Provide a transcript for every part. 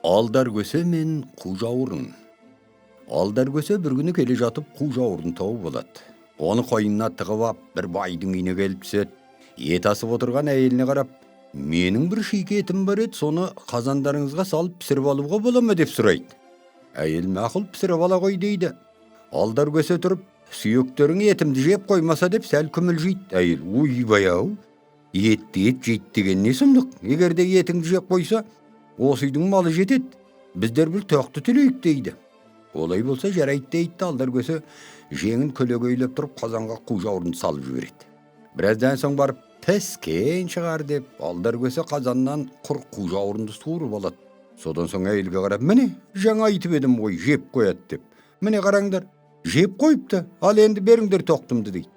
Алдар көсе мен қу жауырын. Алдар көсе бір күні келе жатып қу жауырын тауып алады. Оны қойнына тығып ап, бір байдың үйіне келіп түседі. Ет асып отырған әйеліне қарап, менің бір шике етім бар еді, соны қазандарыңызға салып пісіріп алуға бола ма деп сұрайды. Әйел мақұл пісіріп ала ғой дейді. Алдар көсе тұрып, сүйектерің етімді жеп қоймаса деп сәл күмілжиді. Әйел, ойбай-ау, етті ет жейді деген не сұмдық? Егер де етіңді жеп қойса, осы үйдің малы жетеді. Біздер бір тоқты төлейік дейді. Олай болса жарайды дейді. Алдар көсе жеңін көлегейлеп тұрып қазанға қу жауырынды салып жібереді. Біраздан соң барып піскен шығар деп алдар көсе қазаннан құр қу жауырынды суырып алады. Содан соң әйелге қарап, міне жаңа айтып едім ғой жеп қояды деп. Міне қараңдар, жеп қойыпты, ал енді беріңдер тоқтымды дейді.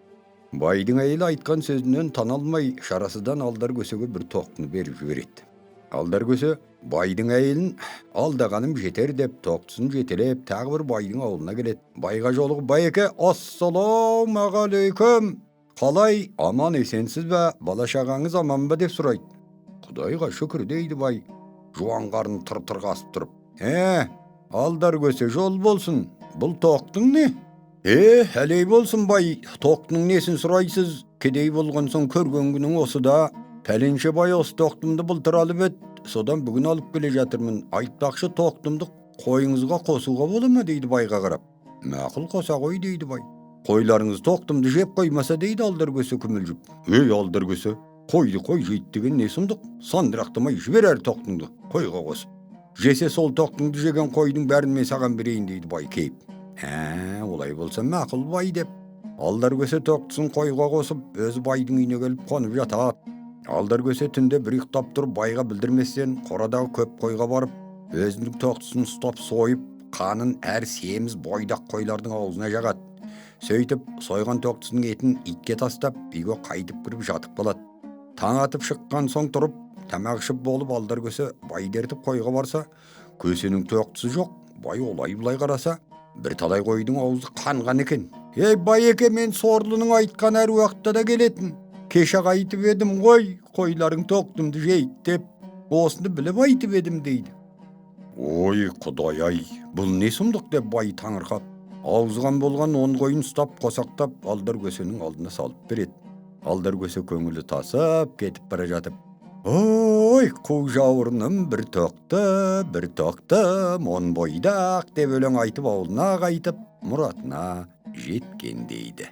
Байдың әйелі айтқан сөзінен тана алмай шарасыдан алдар көсеге бір тоқтыны беріп жібереді. Алдар көсе байдың әйелін алдағаным жетер деп тоқтысын жетелеп тағы бір байдың ауылына келеді. Байға жолығып, байеке, ассалаумағалейкум, қалай, аман есенсіз бе, бала шағаңыз аман ба деп сұрайды. Құдайға шүкір дейді бай, жуан қарны тыр-тыр қасып тұрып. Алдар көсе жол болсын, бұл тоқтың не? Әлей болсын бай, тоқтың несін сұрайсыз, кедей болған соң көрген күнің осы да. Пәленше бай осы тоқтымды былтыр алып еді, содан бүгін алып келе жатырмын. Айтпақшы тоқтымды қойыңызға қосуға бола ма дейді байға қарап. Мақұл қоса қой дейді бай. Қойларыңыз тоқтымды жеп қоймаса дейді алдар көсе күмілжіп. Алдар көсе, қойды қой жейді деген не сұмдық? Сандырақтамай жібер әр тоқтыңды қойға қосып. Жесе сол тоқтыңды жеген қойдың бәрін мен саған берейін дейді бай кейіп. Олай болса мақұл бай деп. Алдар көсе тоқтысын қойға қосып, өзі байдың үйіне келіп қонып жатады. Алдар көсе түнде бір ұйықтап тұрып байға білдірместен қорадағы көп қойға барып, өзінің тоқтысын ұстап сойып, қанын әр семіз бойдақ қойлардың аузына жағады. Сөйтіп, сойған тоқтысының етін итке тастап, үйге қайтып кіріп жатып қалады. Таң атып шыққан соң тұрып, тамақ ішіп болып алдар көсе бай дертіп қойға барса, көсенің тоқтысы жоқ. Бай олай-бұлай қараса, бір талай қойдың аузы қанған екен. Байеке, мен сорлының айтқан әр уақытта да келетін. Кеше айтып едім ғой, қойларың тоқтымды жейді деп, осыны біліп айтып едім дейді. Ой, құдай-ай, бұл не сұмдық деп бай таңырқап, аузыған болған 10 қойын ұстап қосақтап алдар көсенің алдына салып береді. Алдар көсе көңілі тасып кетіп бара жатып, ой, қу жауырыным бір тоқты, 10 бойдақ деп өлең айтып ауылына қайтып мұратына жеткен дейді.